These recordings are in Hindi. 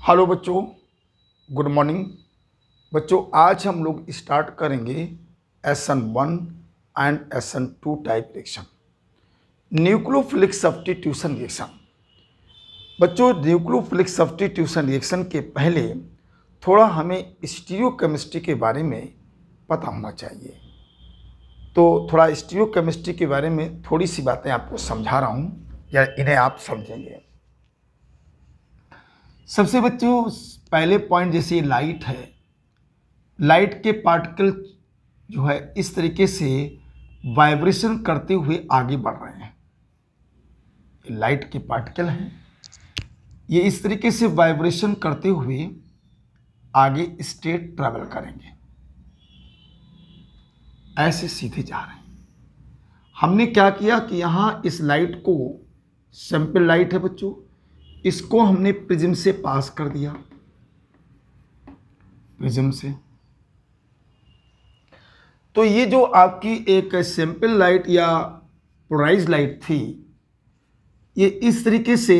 हेलो बच्चों, गुड मॉर्निंग। बच्चों आज हम लोग स्टार्ट करेंगे SN1 and SN2 type reaction, nucleophilic substitution reaction. बच्चों न्यूक्लियोफिलिक सब्स्टिट्यूशन रिएक्शन के पहले थोड़ा हमें स्टीरियोकेमिस्ट्री के बारे में पता होना चाहिए। तो थोड़ा स्टीरियोकेमिस्ट्री के बारे में थोड़ी सी बातें आपको समझा रहा हूँ या इन्हें आप समझेंगे। सबसे बच्चों पहले पॉइंट, जैसे लाइट है, लाइट के पार्टिकल जो है इस तरीके से वाइब्रेशन करते हुए आगे बढ़ रहे हैं। लाइट के पार्टिकल हैं, ये इस तरीके से वाइब्रेशन करते हुए आगे स्टेट ट्रैवल करेंगे, ऐसे सीधे जा रहे हैं। हमने क्या किया कि यहां इस लाइट को, सैंपल लाइट है बच्चों, इसको हमने प्रिज्म से पास कर दिया, प्रिज्म से। तो ये जो आपकी एक सैंपल लाइट या पोलराइज लाइट थी, ये इस तरीके से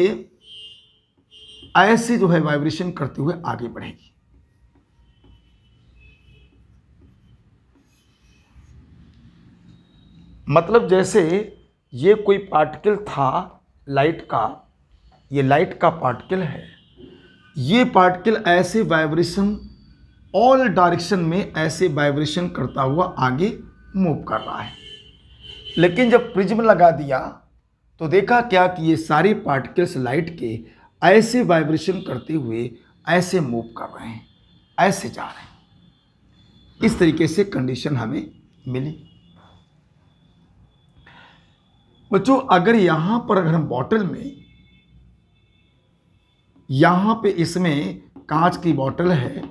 ऐसे जो है वाइब्रेशन करते हुए आगे बढ़ेगी। मतलब जैसे ये कोई पार्टिकल था लाइट का, ये लाइट का पार्टिकल है, ये पार्टिकल ऐसे वाइब्रेशन ऑल डायरेक्शन में ऐसे वाइब्रेशन करता हुआ आगे मूव कर रहा है। लेकिन जब प्रिज्म लगा दिया तो देखा क्या कि ये सारे पार्टिकल्स लाइट के ऐसे वाइब्रेशन करते हुए ऐसे मूव कर रहे हैं, ऐसे जा रहे हैं। इस तरीके से कंडीशन हमें मिली। बच्चों अगर यहां पर अगर हम बॉटल में, यहां पे इसमें कांच की बॉटल है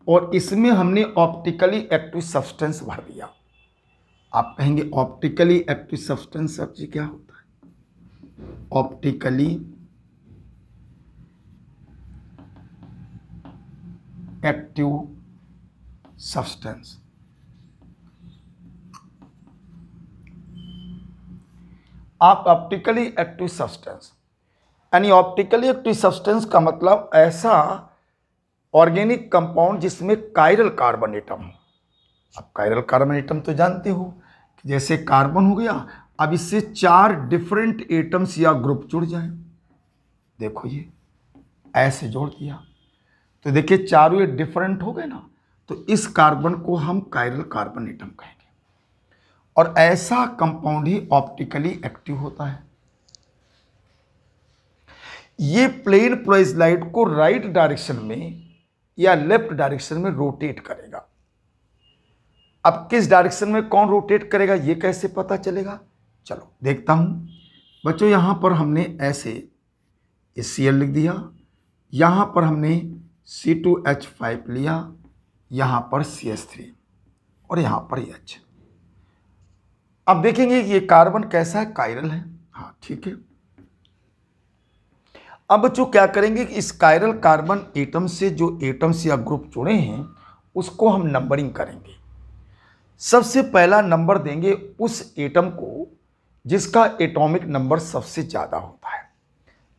और इसमें हमने ऑप्टिकली एक्टिव सब्सटेंस भर दिया। आप कहेंगे ऑप्टिकली एक्टिव सब्सटेंस सब्जी क्या होता है? ऑप्टिकली एक्टिव सब्सटेंस, आप ऑप्टिकली एक्टिव सब्सटेंस यानी ऑप्टिकली एक्टिव सब्सटेंस का मतलब ऐसा ऑर्गेनिक कंपाउंड जिसमें कायरल कार्बन एटम हो। अब कायरल कार्बन एटम तो जानते हो कि जैसे कार्बन हो गया, अब इससे 4 डिफरेंट एटम्स या ग्रुप जुड़ जाए। देखो ये ऐसे जोड़ दिया तो देखिए चारों ये डिफरेंट हो गए ना, तो इस कार्बन को हम कायरल कार्बन एटम कहेंगे। और ऐसा कंपाउंड ही ऑप्टिकली एक्टिव होता है। ये प्लेन पोलराइज्ड लाइट को राइट डायरेक्शन में या लेफ्ट डायरेक्शन में रोटेट करेगा। अब किस डायरेक्शन में कौन रोटेट करेगा ये कैसे पता चलेगा? चलो देखता हूं। बच्चों यहां पर हमने ऐसे Cl लिख दिया, यहां पर हमने C2H5 लिया, यहां पर CH3 और यहां पर H। अब देखेंगे ये कार्बन कैसा है, कायरल है। हाँ ठीक है। अब बच्चों क्या करेंगे कि इस कायरल कार्बन एटम से जो एटम्स या ग्रुप जुड़े हैं उसको हम नंबरिंग करेंगे। सबसे पहला नंबर देंगे उस एटम को जिसका एटॉमिक नंबर सबसे ज़्यादा होता है।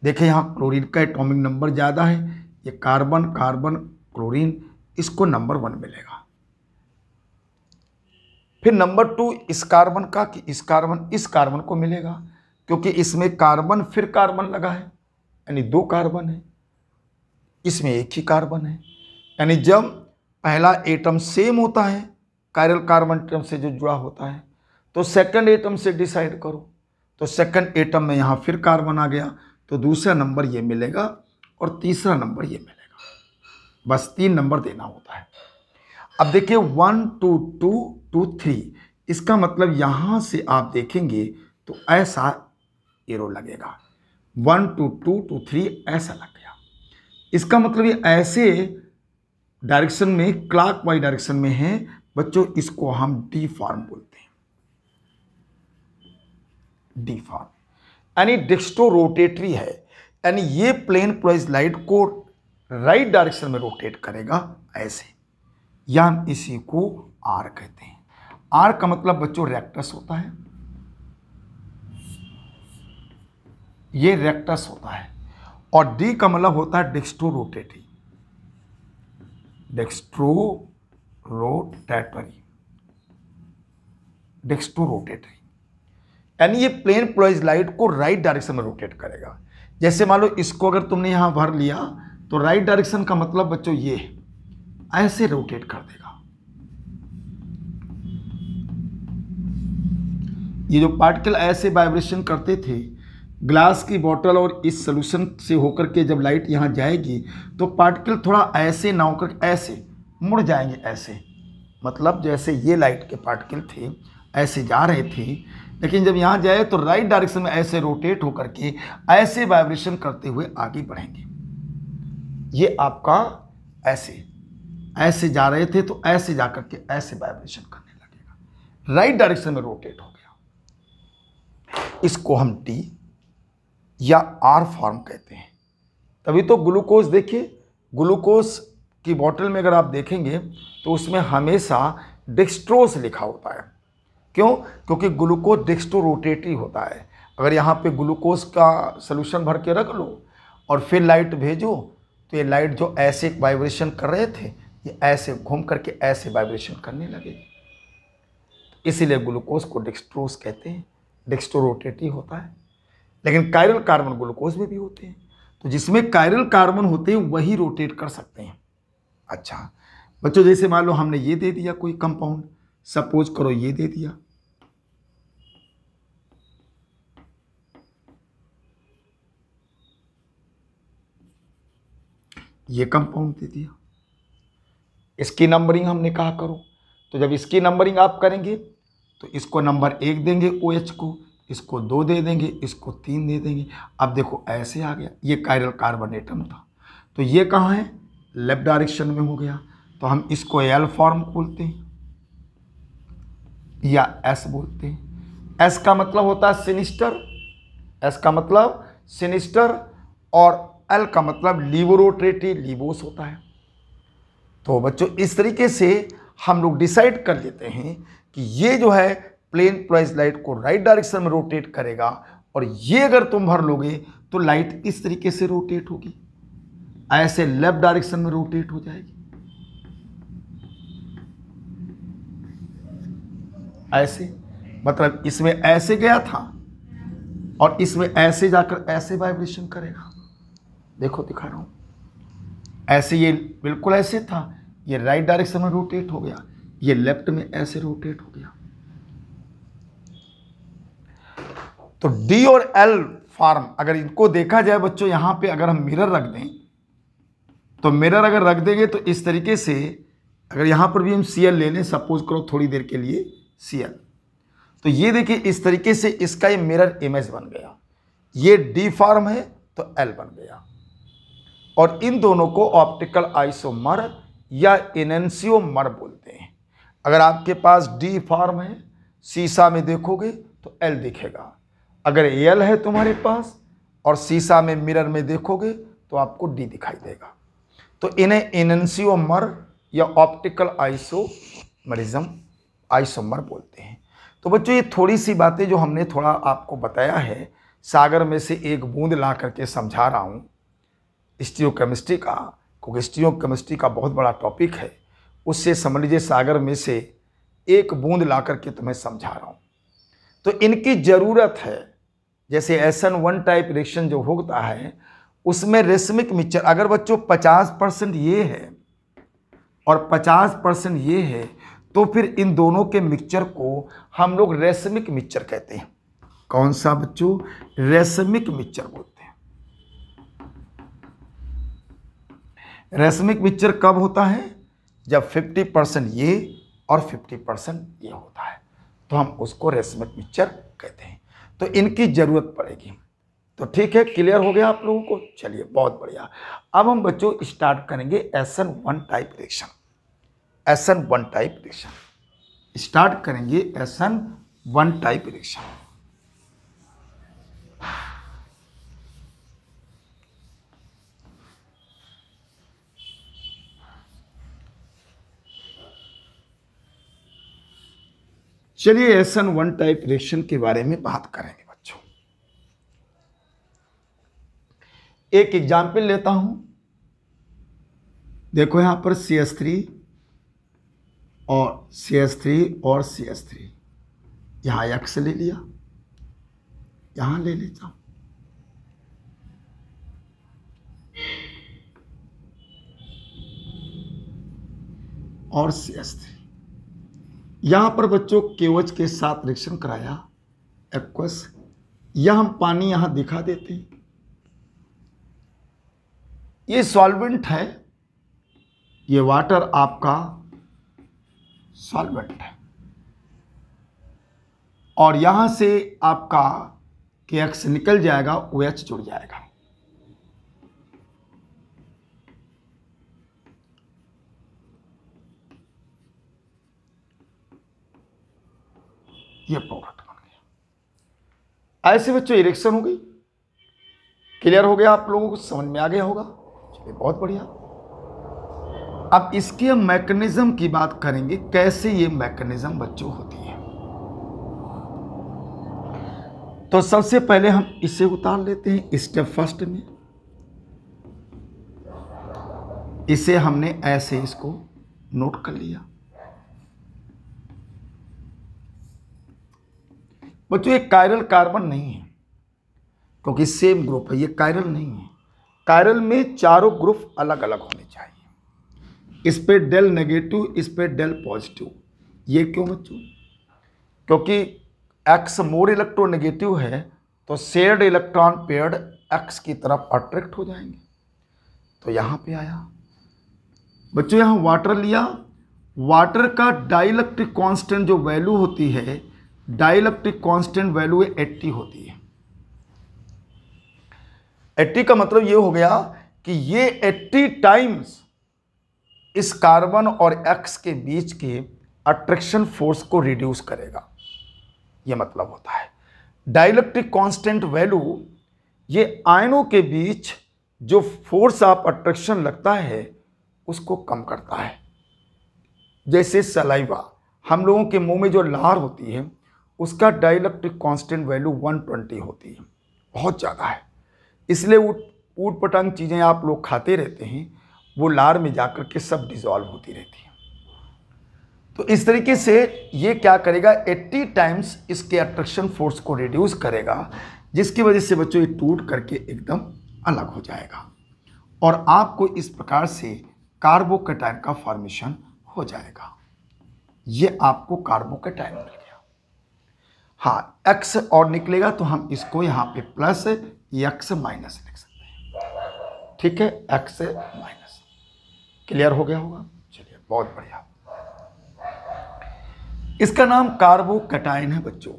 देखिए यहाँ क्लोरीन का एटॉमिक नंबर ज़्यादा है, ये कार्बन कार्बन क्लोरीन, इसको नंबर 1 मिलेगा। फिर नंबर 2 इस कार्बन का, कि इस कार्बन को मिलेगा, क्योंकि इसमें कार्बन फिर कार्बन लगा है, यानी 2 कार्बन है, इसमें 1 ही कार्बन है। यानी जब पहला एटम सेम होता है कायरल कार्बन एटम से जो जुड़ा होता है, तो सेकंड एटम से डिसाइड करो, तो सेकंड एटम में यहाँ फिर कार्बन आ गया, तो दूसरा नंबर ये मिलेगा और तीसरा नंबर ये मिलेगा। बस 3 नंबर देना होता है। अब देखिए 1 2 2 2 3, इसका मतलब यहां से आप देखेंगे तो ऐसा एरो लगेगा, 1 2 2 2 3 ऐसा लग गया। इसका मतलब ये ऐसे डायरेक्शन में, क्लॉकवाइज डायरेक्शन में है बच्चों, इसको हम डी फॉर्म बोलते हैं। डी फॉर्म यानी डिस्टो रोटेटरी है, यानी ये प्लेन पोलराइज्ड लाइट को राइट डायरेक्शन में रोटेट करेगा ऐसे, या हम इसी को आर कहते हैं। आर का मतलब बच्चों रेक्टस होता है, ये रेक्टस होता है। और डी का मतलब होता है dextrorotatory, dextrorotatory, dextrorotatory, यानी ये प्लेन पोलराइज्ड लाइट को राइट डायरेक्शन में रोटेट करेगा। जैसे मान लो इसको अगर तुमने यहां भर लिया तो राइट डायरेक्शन का मतलब बच्चों ये ऐसे रोटेट कर देगा। ये जो पार्टिकल ऐसे वाइब्रेशन करते थे ग्लास की बोतल और इस सोल्यूशन से होकर के जब लाइट यहाँ जाएगी तो पार्टिकल थोड़ा ऐसे ना होकर ऐसे मुड़ जाएंगे, ऐसे मतलब जैसे ये लाइट के पार्टिकल थे ऐसे जा रहे थे, लेकिन जब यहाँ जाए तो राइट डायरेक्शन में ऐसे रोटेट होकर के ऐसे वाइब्रेशन करते हुए आगे बढ़ेंगे। ये आपका ऐसे ऐसे जा रहे थे तो ऐसे जा करके ऐसे वाइब्रेशन करने लगेगा, राइट डायरेक्शन में रोटेट हो गया। इसको हम टी या आर फॉर्म कहते हैं। तभी तो ग्लूकोज देखिए, ग्लूकोज की बोतल में अगर आप देखेंगे तो उसमें हमेशा डेक्स्ट्रोस लिखा होता है। क्यों? क्योंकि ग्लूकोज डेक्स्ट्रो रोटेटरी होता है। अगर यहाँ पे ग्लूकोज का सोल्यूशन भर के रख लो और फिर लाइट भेजो तो ये लाइट जो ऐसे वाइब्रेशन कर रहे थे ये ऐसे घूम करके ऐसे वाइब्रेशन करने लगेगी। इसीलिए ग्लूकोज को डेक्स्ट्रोस कहते हैं, डेक्स्ट्रो रोटेटरी होता है। लेकिन कायरल कार्बन ग्लूकोज में भी होते हैं, तो जिसमें कायरल कार्बन होते हैं वही रोटेट कर सकते हैं। अच्छा बच्चों, जैसे मान लो हमने ये दे दिया कोई कंपाउंड, सपोज करो ये दे दिया, ये कंपाउंड दे दिया, इसकी नंबरिंग हमने कहा करो। तो जब इसकी नंबरिंग आप करेंगे तो इसको नंबर 1 देंगे OH को, इसको 2 दे देंगे, इसको 3 दे देंगे। अब देखो ऐसे आ गया, ये कायरल कार्बन एटम था, तो ये कहाँ है? लेफ्ट डायरेक्शन में हो गया, तो हम इसको एल फॉर्म बोलते हैं या एस बोलते हैं। एस का मतलब होता है सिनिस्टर, एस का मतलब सिनिस्टर, और एल का मतलब लिबोरोटेटरी, लिबोस होता है। तो बच्चों इस तरीके से हम लोग डिसाइड कर लेते हैं कि ये जो है प्लेन पोलराइज्ड लाइट को राइट डायरेक्शन में रोटेट करेगा, और ये अगर तुम भर लोगे तो लाइट इस तरीके से रोटेट होगी, ऐसे लेफ्ट डायरेक्शन में रोटेट हो जाएगी, ऐसे मतलब इसमें ऐसे गया था और इसमें ऐसे जाकर ऐसे वाइब्रेशन करेगा। देखो दिखा रहा हूं, ऐसे ये बिल्कुल ऐसे था, ये राइट डायरेक्शन में रोटेट हो गया, ये लेफ्ट में ऐसे रोटेट हो गया। तो डी और एल फॉर्म अगर इनको देखा जाए बच्चों, यहां पे अगर हम मिरर रख दें तो मिरर अगर रख देंगे तो इस तरीके से, अगर यहां पर भी हम Cl ले लें, सपोज करो थोड़ी देर के लिए Cl, तो ये देखिए इस तरीके से इसका ये मिरर इमेज बन गया। ये डी फॉर्म है तो एल बन गया, और इन दोनों को ऑप्टिकल आइसोमर या एनेंसियोमर बोलते हैं। अगर आपके पास डी फॉर्म है, शीशा में देखोगे तो एल दिखेगा, अगर एल है तुम्हारे पास और शीशा में मिरर में देखोगे तो आपको डी दिखाई देगा। तो इन्हें एनेंसियोमर या ऑप्टिकल आइसोमर बोलते हैं। तो बच्चों ये थोड़ी सी बातें जो हमने थोड़ा आपको बताया है, सागर में से एक बूंद ला करके समझा रहा हूँ स्टीरियोकेमिस्ट्री का, क्योंकि स्टीरियोकेमिस्ट्री का बहुत बड़ा टॉपिक है, उससे समझ लीजिए सागर में से एक बूंद ला करके तुम्हें समझा रहा हूँ। तो इनकी ज़रूरत है, जैसे SN1 टाइप रिएक्शन जो होता है उसमें रेशमिक मिक्सचर, अगर बच्चों 50% ये है और 50% ये है तो फिर इन दोनों के मिक्सचर को हम लोग रेशमिक मिक्सचर कहते हैं। कौन सा बच्चों? रेशमिक मिक्सचर बोलते हैं। रेशमिक मिक्सचर कब होता है? जब 50% ये और 50% ये होता है, तो हम उसको रेशमिक मिक्सचर कहते हैं। तो इनकी जरूरत पड़ेगी। तो ठीक है, क्लियर हो गया आप लोगों को? चलिए बहुत बढ़िया। अब हम बच्चों स्टार्ट करेंगे SN1 type reaction. SN1 type reaction start करेंगे, SN1 टाइप रिएक्शन। चलिए SN1 टाइप रिएक्शन के बारे में बात करेंगे बच्चों। एक एग्जाम्पल लेता हूं। देखो यहां पर CH3 और CH3 और CH3, यहां X ले लिया, यहां ले लेता हूं। और CH3, यहां पर बच्चों KOH के साथ रिएक्शन कराया एक्वस। यह हम पानी यहां दिखा देते हैं। ये सॉल्वेंट है, ये वाटर आपका सॉल्वेंट है, और यहां से आपका KX निकल जाएगा, OH जुड़ जाएगा। ये प्रोडक्ट बन गया। ऐसे बच्चों रिएक्शन हो गई। क्लियर हो गया? आप लोगों को समझ में आ गया होगा। चलिए बहुत बढ़िया। अब इसके हम मैकेनिज्म की बात करेंगे, कैसे ये मैकेनिज्म बच्चों होती है। तो सबसे पहले हम इसे उतार लेते हैं स्टेप फर्स्ट में। इसे हमने ऐसे इसको नोट कर लिया। बच्चों ये कायरल कार्बन नहीं है, क्योंकि सेम ग्रुप है, ये कायरल नहीं है। कायरल में चारों ग्रुप अलग अलग होने चाहिए। इस पे डेल नेगेटिव, इस पे डेल पॉजिटिव। ये क्यों बच्चों? क्योंकि X मोर इलेक्ट्रोनेगेटिव है, तो शेयर्ड इलेक्ट्रॉन पेयर्ड X की तरफ अट्रैक्ट हो जाएंगे। तो यहां पे आया बच्चों, यहां वाटर लिया। वाटर का डाइलेक्ट्रिक कांस्टेंट जो वैल्यू होती है, डाइलेक्ट्रिक कांस्टेंट वैल्यू 80 होती है। 80 का मतलब ये हो गया कि ये 80 टाइम्स इस कार्बन और X के बीच के अट्रैक्शन फोर्स को रिड्यूस करेगा। ये मतलब होता है डाइलेक्ट्रिक कांस्टेंट वैल्यू। ये आयनों के बीच जो फोर्स ऑफ अट्रैक्शन लगता है उसको कम करता है। जैसे सलाइवा, हम लोगों के मुंह में जो लार होती है उसका डाइलेक्ट्रिक कांस्टेंट वैल्यू 120 होती है, बहुत ज़्यादा है। इसलिए ऊट पटांग चीज़ें आप लोग खाते रहते हैं, वो लार में जाकर के सब डिजॉल्व होती रहती है। तो इस तरीके से ये क्या करेगा, 80 टाइम्स इसके अट्रैक्शन फोर्स को रिड्यूस करेगा, जिसकी वजह से बच्चों ये टूट करके एकदम अलग हो जाएगा और आपको इस प्रकार से कार्बोकैटायन का फॉर्मेशन हो जाएगा। ये आपको कार्बोकैटायन मिल गया। हाँ, X और निकलेगा तो हम इसको यहाँ पे प्लस X माइनस लिख सकते हैं। ठीक है, X माइनस। क्लियर हो गया होगा? चलिए बहुत बढ़िया। इसका नाम कार्बोकैटायन है बच्चों,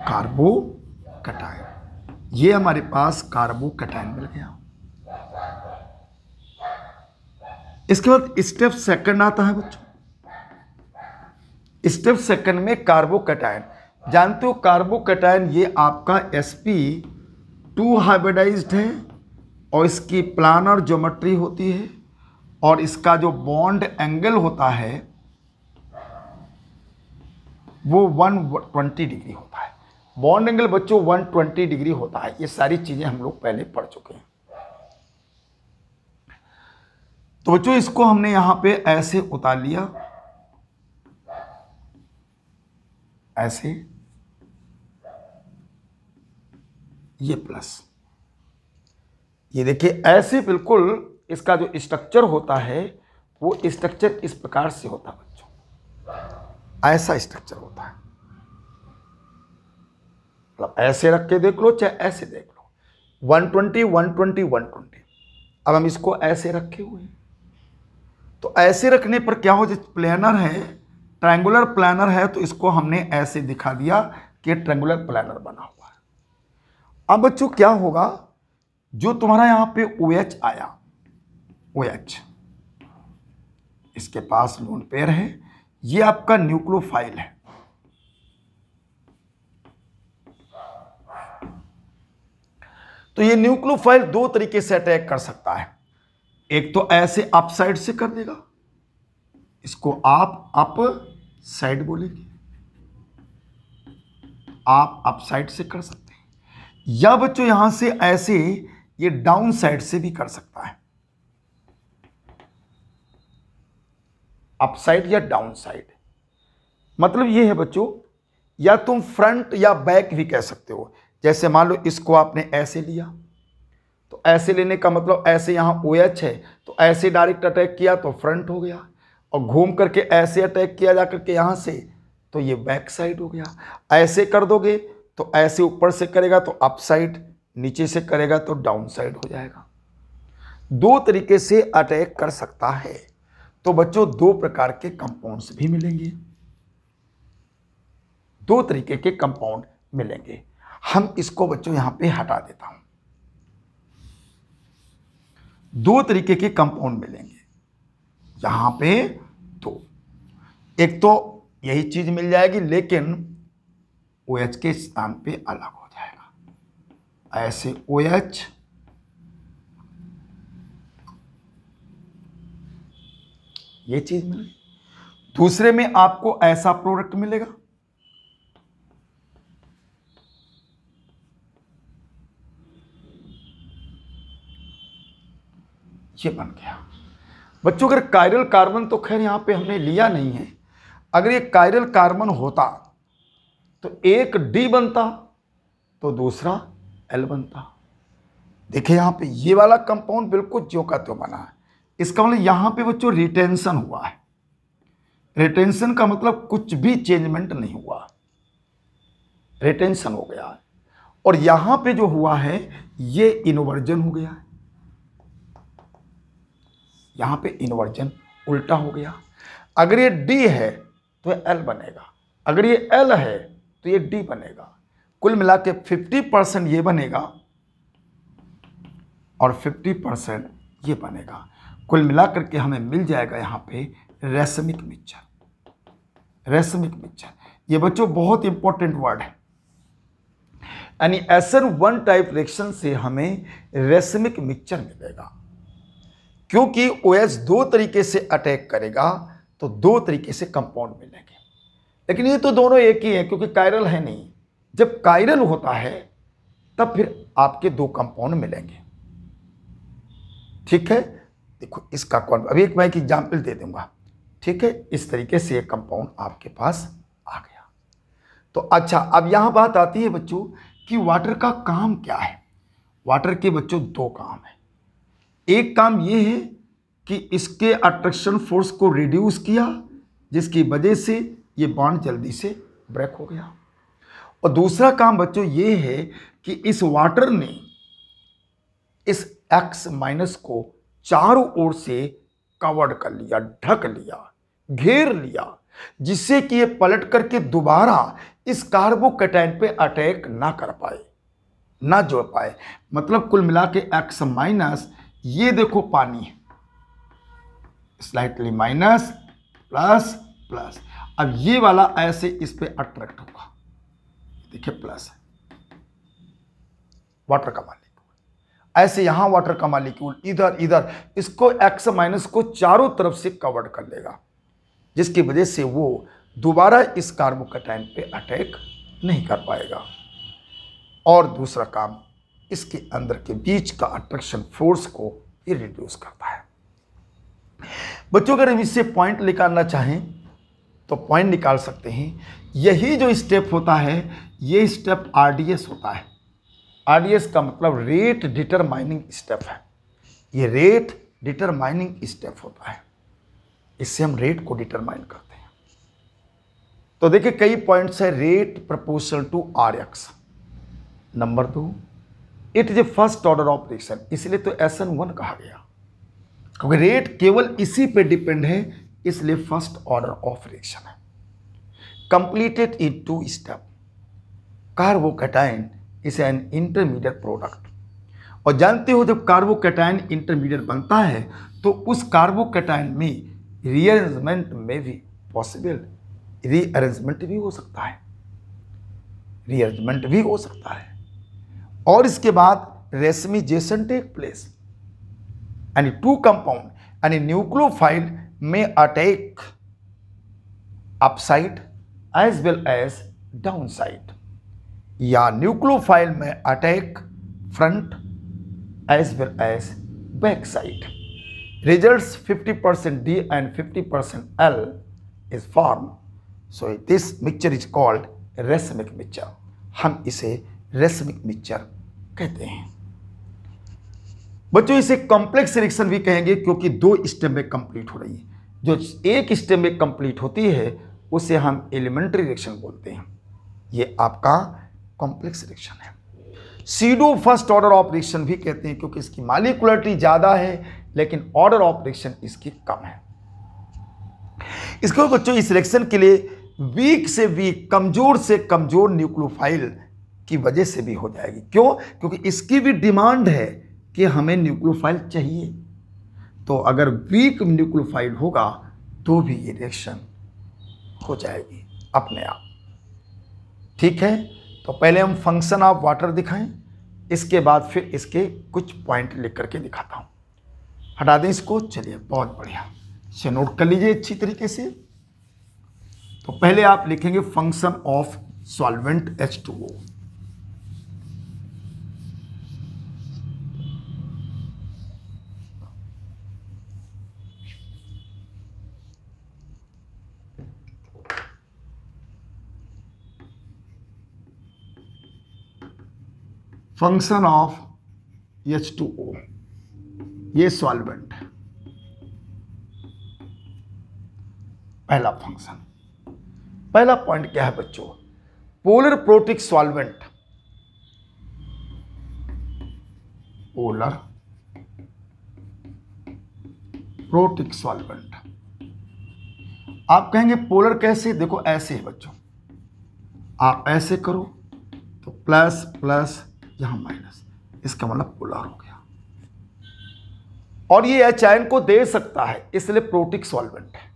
कार्बोकैटायन। ये हमारे पास कार्बोकैटायन मिल गया। इसके बाद स्टेप सेकंड आता है बच्चों। स्टेप सेकंड में कार्बोकैटायन, जानते हो कार्बोकैटायन ये आपका sp2 हाइब्रिडाइज्ड है और इसकी प्लानर ज्योमेट्री होती है और इसका जो बॉन्ड एंगल होता है वो 120 डिग्री होता है। बॉन्ड एंगल बच्चों 120 डिग्री होता है। ये सारी चीजें हम लोग पहले पढ़ चुके हैं। तो बच्चों इसको हमने यहां पे ऐसे उतार लिया, ऐसे, ये प्लस। ये देखिए ऐसे बिल्कुल इसका जो स्ट्रक्चर होता है वो स्ट्रक्चर इस प्रकार से होता है बच्चों, ऐसा स्ट्रक्चर होता है। मतलब ऐसे रख के देख लो चाहे ऐसे देख लो, 120 120 120। अब हम इसको ऐसे रखे हुए हैं, तो ऐसे रखने पर क्या हो, जैसे प्लेनर है, ट्रायंगुलर प्लानर है, तो इसको हमने ऐसे दिखा दिया कि ट्रायंगुलर प्लानर बना हुआ है। अब बच्चों क्या होगा, जो तुम्हारा यहां पे OH आया, OH इसके पास लोन पेयर है, ये आपका न्यूक्लियोफाइल है। तो ये न्यूक्लियोफाइल दो तरीके से अटैक कर सकता है। एक तो ऐसे अप साइड से कर देगा, इसको आप अप साइड बोलेंगे, आप अप साइड से कर सकते हैं, या बच्चों यहां से ऐसे ये डाउन साइड से भी कर सकता है, अप साइड या डाउन साइड। मतलब ये है बच्चों, या तुम फ्रंट या बैक भी कह सकते हो। जैसे मान लो इसको आपने ऐसे लिया, तो ऐसे लेने का मतलब ऐसे यहाँ OH है, तो ऐसे डायरेक्ट अटैक किया तो फ्रंट हो गया, और घूम करके ऐसे अटैक किया जा करके यहाँ से, तो ये बैक साइड हो गया। ऐसे कर दोगे तो ऐसे ऊपर से करेगा तो अप साइड, नीचे से करेगा तो डाउन साइड हो जाएगा। दो तरीके से अटैक कर सकता है। तो बच्चों दो प्रकार के कंपाउंड्स भी मिलेंगे, दो तरीके के कंपाउंड मिलेंगे। हम इसको बच्चों यहां पे हटा देता हूं। दो तरीके के कंपाउंड मिलेंगे यहां पे, दो। एक तो यही चीज मिल जाएगी लेकिन OH के स्थान पे अलग हो जाएगा, ऐसे OH, ये चीज मिल गई। दूसरे में आपको ऐसा प्रोडक्ट मिलेगा, ये बन गया। बच्चों अगर कायरल कार्बन, तो खैर यहां पे हमने लिया नहीं है, अगर ये कायरल कार्बन होता तो एक D बनता तो दूसरा L बनता। देखिए यहां पे ये वाला कंपाउंड बिल्कुल ज्यों का त्यों बना है। इसका मतलब यहां पे बच्चों रिटेंशन हुआ है। रिटेंशन का मतलब कुछ भी चेंजमेंट नहीं हुआ, रिटेंशन हो गया है। और यहां पे जो हुआ है ये इन्वर्जन हो गया है, यहां पे इन्वर्जन उल्टा हो गया। अगर ये D है तो ये L बनेगा, अगर ये L है तो ये D बनेगा। कुल मिला के 50% ये बनेगा और 50% ये बनेगा। कुल मिलाकर के हमें मिल जाएगा यहां पे रेसमिक मिक्सचर। रेसमिक मिक्सचर ये बच्चों बहुत इंपॉर्टेंट वर्ड है, यानी SN1 टाइप रिएक्शन से हमें रेसमिक मिक्सचर मिलेगा। क्योंकि OH दो तरीके से अटैक करेगा तो दो तरीके से कंपाउंड मिलेंगे, लेकिन ये तो दोनों एक ही है क्योंकि कायरल है नहीं। जब कायरल होता है तब फिर आपके दो कंपाउंड मिलेंगे। ठीक है, देखो इसका कौन, अभी एक मैं एक एग्जाम्पल दे दूंगा। ठीक है, इस तरीके से एक कंपाउंड आपके पास आ गया। तो अच्छा, अब यहां बात आती है बच्चों कि वाटर का काम क्या है। वाटर के बच्चों दो काम है। एक काम ये है कि इसके अट्रैक्शन फोर्स को रिड्यूस किया, जिसकी वजह से ये बॉन्ड जल्दी से ब्रेक हो गया। और दूसरा काम बच्चों ये है कि इस वाटर ने इस X- को चारों ओर से कवर्ड कर लिया, ढक लिया, घेर लिया, जिससे कि ये पलट करके दोबारा इस कार्बोकैटायन पे अटैक ना कर पाए, ना जोड़ पाए। मतलब कुल मिला के X-, ये देखो पानी है, स्लाइटली माइनस प्लस प्लस। अब ये वाला ऐसे इस पे अट्रैक्ट होगा, देखिए प्लस है, वाटर का मॉलिक्यूल। ऐसे यहां वाटर का मॉलिक्यूल इधर इधर इसको X- को चारों तरफ से कवर्ड कर लेगा, जिसकी वजह से वो दोबारा इस कार्बोकैटायन पे अटैक नहीं कर पाएगा। और दूसरा काम, इसके अंदर के बीच का अट्रैक्शन फोर्स को ये रिड्यूस करता है। बच्चों अगर हम इससे पॉइंट निकालना चाहें तो पॉइंट निकाल सकते हैं। यही जो स्टेप होता है ये स्टेप RDS होता है। RDS का मतलब रेट डिटरमाइनिंग स्टेप है। ये रेट डिटरमाइनिंग स्टेप होता है, इससे हम रेट को डिटरमाइन करते हैं। तो देखिए कई पॉइंट्स है। Rate proportional to RX। नंबर 2, it is a first order of reaction, इसलिए तो SN1 कहा गया, क्योंकि रेट केवल इसी पे डिपेंड है, इसलिए फर्स्ट ऑर्डर ऑफ रिएक्शन है। Completed in 2 step. Carbocation is an intermediate product. और जानते हो जब कार्बोकैटायन इंटरमीडिएट बनता है तो उस कार्बोकैटायन में रीअरेंजमेंट में भी पॉसिबल, रीअरेंजमेंट भी हो सकता है, रीअरेंजमेंट भी हो सकता है। और इसके बाद रेसमिजेशन टेक प्लेस, यानी टू कंपाउंड यानी न्यूक्लियोफाइल में attack upside as well as downside, या न्यूक्लियोफाइल में attack front as well as back side. Results 50% D and 50% L is formed. So this mixture is called racemic mixture. हम इसे racemic mixture कहते हैं। बच्चों इसे कॉम्प्लेक्स रिएक्शन भी कहेंगे क्योंकि दो स्टेप में कंप्लीट हो रही है। जो एक स्टेप में कंप्लीट होती है उसे हम एलिमेंट्री रिएक्शन बोलते हैं। ये आपका कॉम्प्लेक्स रिएक्शन है। Pseudo first order of reaction भी कहते हैं क्योंकि इसकी मॉलिक्यूलरिटी ज्यादा है लेकिन ऑर्डर ऑफ रिएक्शन इसकी कम है। इसको बच्चों इस रिएक्शन के लिए वीक से वीक, कमजोर से कमजोर न्यूक्लियोफाइल की वजह से भी हो जाएगी। क्यों? क्योंकि इसकी भी डिमांड है कि हमें न्यूक्लियोफाइल चाहिए। तो अगर वीक न्यूक्लियोफाइल होगा तो भी ये रिएक्शन हो जाएगी अपने आप। ठीक है, तो पहले हम फंक्शन ऑफ वाटर दिखाएं, इसके बाद फिर इसके कुछ पॉइंट लिख करके दिखाता हूं। हटा दें इसको। चलिए, बहुत बढ़िया, इसे नोट कर लीजिए अच्छी तरीके से। तो पहले आप लिखेंगे function of solvent H2O। Function of H2O, ये सॉल्वेंट है। पहला फंक्शन, पहला पॉइंट क्या है बच्चों? Polar protic solvent, polar protic solvent. आप कहेंगे पोलर कैसे? देखो ऐसे है बच्चों, आप ऐसे करो तो प्लस प्लस यहां माइनस, इसका मतलब पोलर हो गया। और ये H आयन को दे सकता है, इसलिए प्रोटिक सॉल्वेंट है।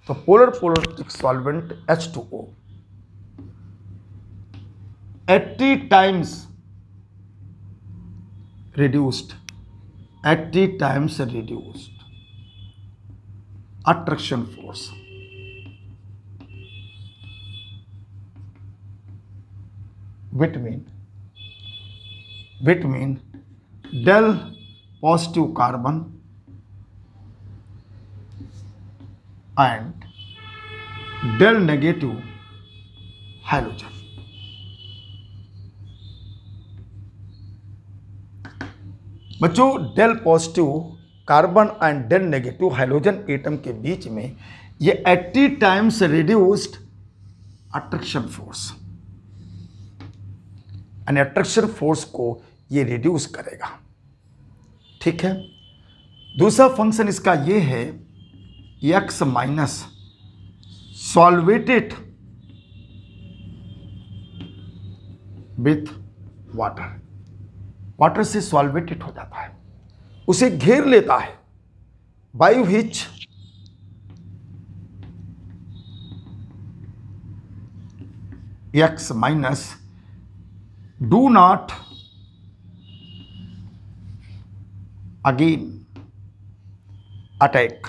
तो polar protic solvent H2O 80 times reduced, 80 times reduced attraction force, within del positive carbon and del negative hydrogen. बच्चों, del positive carbon and del negative hydrogen atom के बीच में ये 80 टाइम्स रिड्यूस्ड अट्रैक्शन फोर्स, यानी अट्रैक्शन फोर्स को ये रिड्यूस करेगा। ठीक है, दूसरा फंक्शन इसका ये है X minus solvated with water, water से सॉल्वेटेड हो जाता है, उसे घेर लेता है, by which X minus do not again attack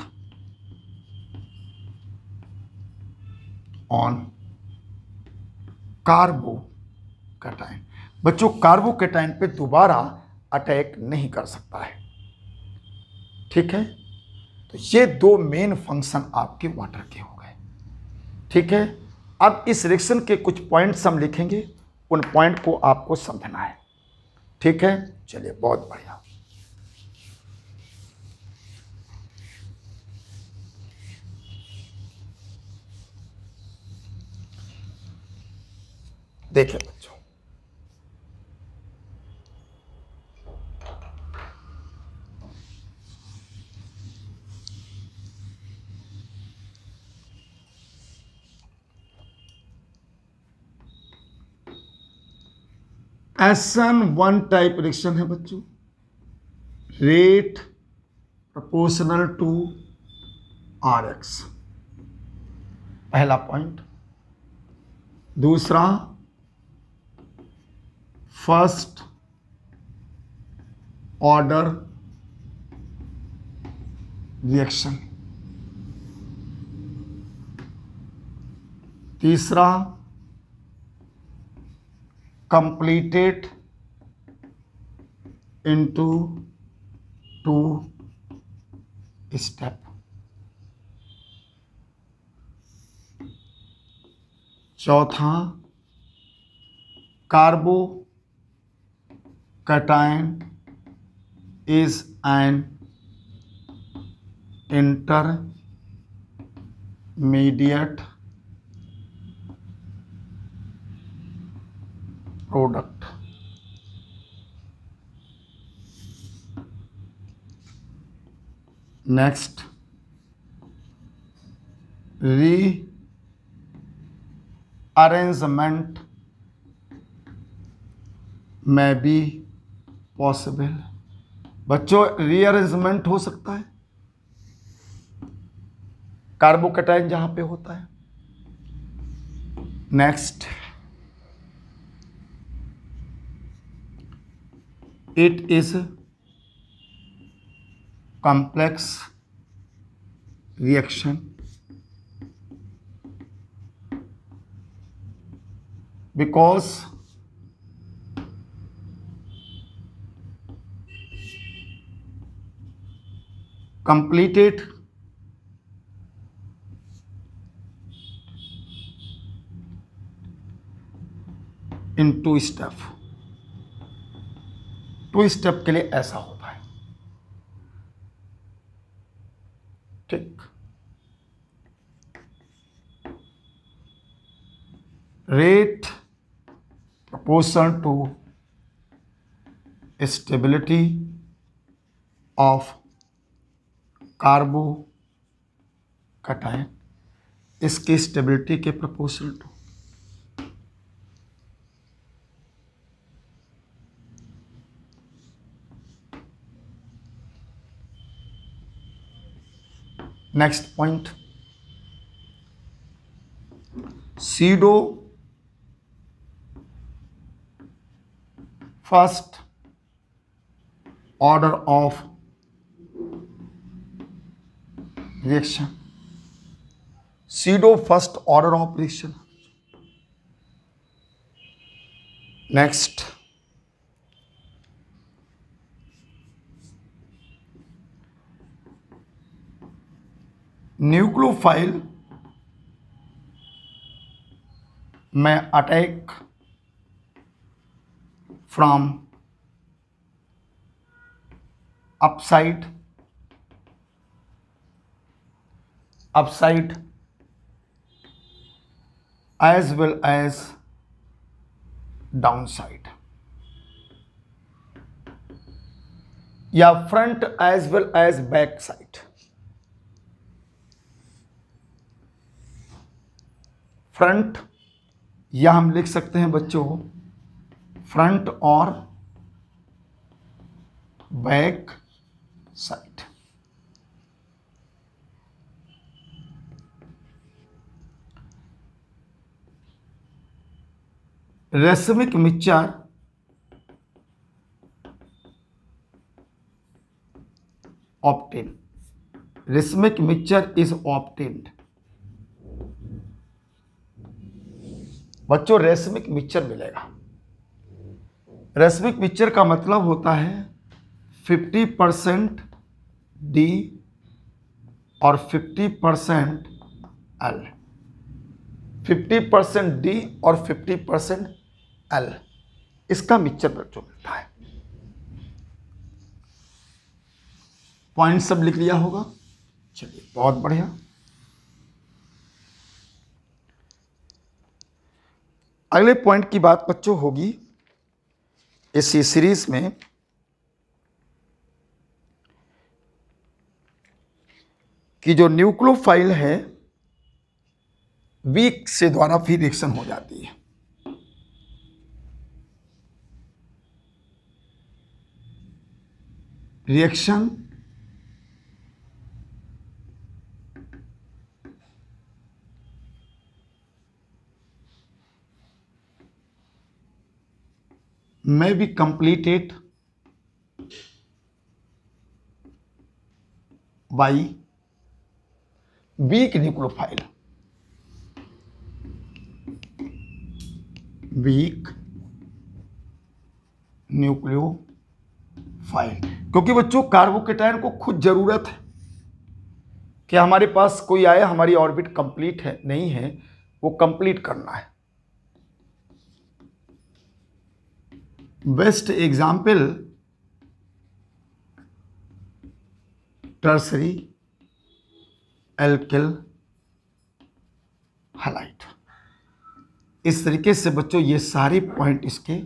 on carbocation. बच्चों, कार्बोकैटायन पे दोबारा अटैक नहीं कर सकता है। ठीक है, तो ये दो मेन फंक्शन आपके वाटर के हो गए। ठीक है, अब इस रिएक्शन के कुछ पॉइंट्स हम लिखेंगे, उन पॉइंट को आपको समझना है। ठीक है, चलिए, बहुत बढ़िया। देखिए बच्चों, SN1 टाइप रिएक्शन है बच्चों, रेट प्रोपोर्शनल टू RX, पहला पॉइंट। दूसरा, फर्स्ट ऑर्डर रिएक्शन। तीसरा, कंप्लीटेड into two step। चौथा, carbocation is an intermediate product। Next, rearrangement may be possible. बच्चों, रीअरेंजमेंट हो सकता है कार्बोकैटायन जहां पे होता है। Next, it is complex reaction because completed in two step। Two step के लिए ऐसा होता है, ठीक। Rate proportional to stability of carbocation, इसकी स्टेबिलिटी के proportional to. Next point, pseudo first order of reaction. Pseudo first order of reaction. Next, nucleophile में attack from upside as well as downside, या front as well as back side. Front या हम लिख सकते हैं बच्चों फ्रंट और back side. Racemic mixture obtain. Racemic mixture is obtained. बच्चों, रेसमिक मिक्सचर मिलेगा। रेसमिक मिक्सचर का मतलब होता है 50% डी और 50% एल। 50% डी और 50% एल, इसका मिक्सचर बच्चों मिलता है। पॉइंट सब लिख लिया होगा। चलिए, बहुत बढ़िया। अगले पॉइंट की बात बच्चों होगी इसी सीरीज में कि जो न्यूक्लियोफाइल है वीक से द्वारा फिर रिएक्शन हो जाती है। Reaction may be completed by weak nucleophile। weak nucleophile file, क्योंकि बच्चों कार्बोकेटायन को खुद जरूरत है कि हमारे पास कोई आया, हमारी ऑर्बिट कंप्लीट है नहीं है, वो कंप्लीट करना है। Best example tertiary alkyl halide. इस तरीके से बच्चों ये सारे पॉइंट इसके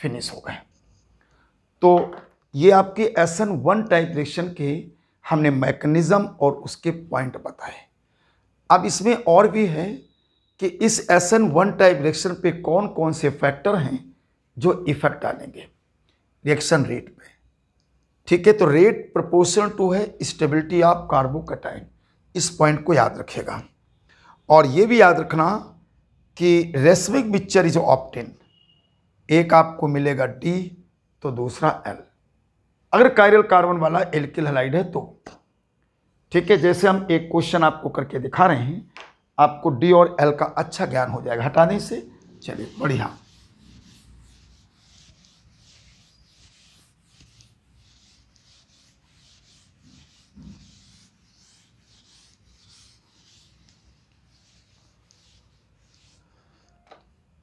फिनिश हो गए। तो ये आपके SN1 टाइप रिएक्शन के हमने मैकेनिज्म और उसके पॉइंट बताए। अब इसमें और भी है कि इस SN1 टाइप रिएक्शन पे कौन कौन से फैक्टर हैं जो इफेक्ट डालेंगे रिएक्शन रेट पे। ठीक है, तो रेट प्रोपोर्शनल टू है स्टेबिलिटी ऑफ कार्बोकेटायन, इस पॉइंट को याद रखिएगा। और ये भी याद रखना कि रेसमिक मिक्सचर इज ऑप्टेन, एक आपको मिलेगा D तो दूसरा L, अगर कायरल कार्बन वाला एल्किल हैलाइड है तो। ठीक है, जैसे हम एक क्वेश्चन आपको करके दिखा रहे हैं, आपको D और L का अच्छा ज्ञान हो जाएगा हटाने से। चलिए बढ़िया।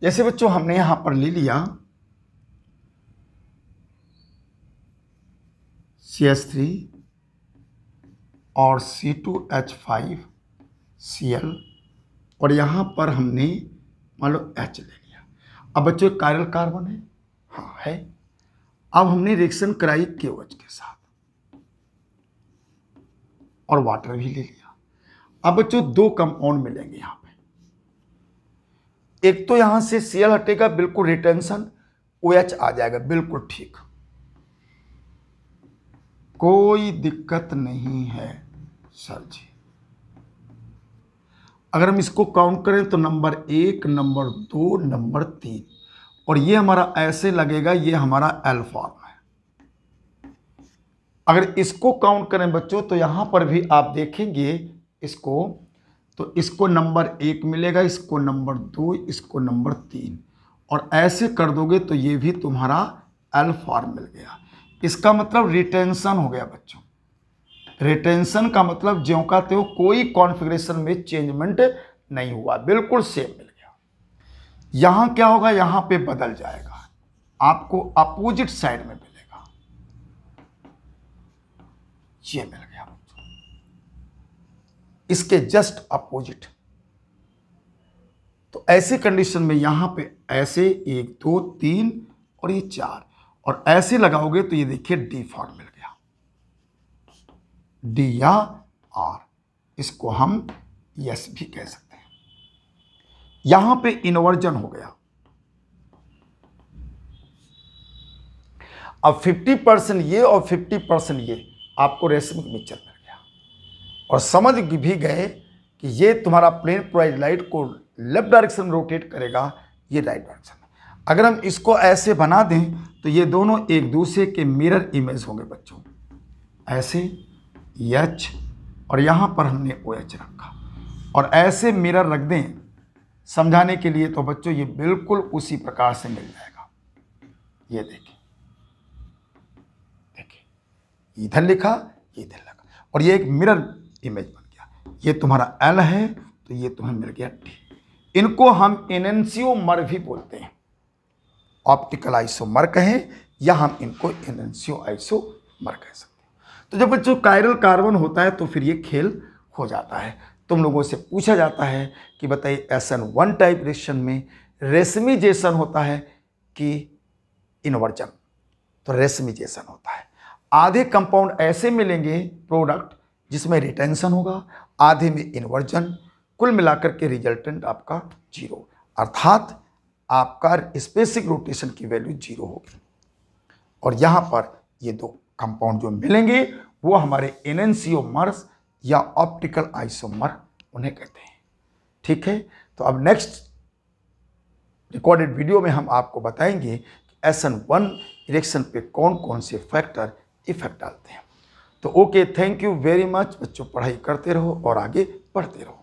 जैसे बच्चों हमने यहां पर ले लिया CH3 और C2H5Cl और यहां पर हमने मान लो H ले लिया। अब बच्चों कायरल कार्बन है, हाँ है। अब हमने रिएक्शन कराई KOH के साथ और वाटर भी ले लिया। अब बच्चों दो कंपाउंड मिलेंगे यहां पे, एक तो यहां से Cl हटेगा, बिल्कुल रिटेंशन, OH आ जाएगा, बिल्कुल ठीक, कोई दिक्कत नहीं है सर जी। अगर हम इसको काउंट करें तो नंबर 1, नंबर 2, नंबर 3, और ये हमारा ऐसे लगेगा, ये हमारा L फॉर्म है। अगर इसको काउंट करें बच्चों तो यहां पर भी आप देखेंगे इसको, तो इसको नंबर 1 मिलेगा, इसको नंबर 2, इसको नंबर 3, और ऐसे कर दोगे तो ये भी तुम्हारा L फॉर्म मिल गया। इसका मतलब रिटेंशन हो गया बच्चों। रिटेंशन का मतलब ज्यों का त्यों, कोई कॉन्फ़िगरेशन में चेंजमेंट नहीं हुआ, बिल्कुल सेम मिल गया। यहां क्या होगा, यहां पे बदल जाएगा, आपको अपोजिट साइड में मिलेगा, ये मिल गया बच्चों, इसके जस्ट अपोजिट। तो ऐसे कंडीशन में यहां पे ऐसे 1 2 3 और ये 4, और ऐसे लगाओगे तो ये देखिए D फॉर्म मिल गया, D या R, इसको हम यस भी कह सकते हैं। यहां पे इन्वर्जन हो गया। अब 50% ये और 50% ये, आपको रेसमिक मिक्सचर मिल गया, और समझ भी गए कि ये तुम्हारा प्लेन पोलराइज्ड लाइट को लेफ्ट डायरेक्शन में रोटेट करेगा, ये राइट डायरेक्शन में। अगर हम इसको ऐसे बना दें तो ये दोनों एक दूसरे के मिरर इमेज होंगे बच्चों, ऐसे H, और यहाँ पर हमने OH रखा, और ऐसे मिरर रख दें समझाने के लिए, तो बच्चों ये बिल्कुल उसी प्रकार से मिल जाएगा। ये देखिए, देखिए इधर लिखा, इधर लगा, और ये एक मिरर इमेज बन गया। ये तुम्हारा L है तो ये तुम्हें मिल गया D। इनको हम एनेंशियोमर भी बोलते हैं, ऑप्टिकल आइसोमर कहें या हम इनको एनेंशियो आइसोमर कह सकते हैं। तो जब बच्चों कायरल कार्बन होता है तो फिर ये खेल हो जाता है। तुम लोगों से पूछा जाता है कि बताइए SN1 टाइप रिएक्शन में रेसमिजेशन होता है कि इन्वर्जन, तो रेसमिजेशन होता है। आधे कंपाउंड ऐसे मिलेंगे प्रोडक्ट जिसमें रिटेंशन होगा, आधे में इन्वर्जन, कुल मिलाकर के रिजल्टेंट आपका 0, अर्थात आपका स्पेसिफिक रोटेशन की वैल्यू 0 होगी। और यहां पर ये दो कंपाउंड जो मिलेंगे वो हमारे एनेंशियोमर्स या ऑप्टिकल आइसोमर उन्हें कहते हैं। ठीक है, तो अब नेक्स्ट रिकॉर्डेड वीडियो में हम आपको बताएंगे कि SN1 रिएक्शन पे कौन कौन से फैक्टर इफेक्ट डालते हैं। तो okay, thank you very much बच्चों, पढ़ाई करते रहो और आगे बढ़ते रहो।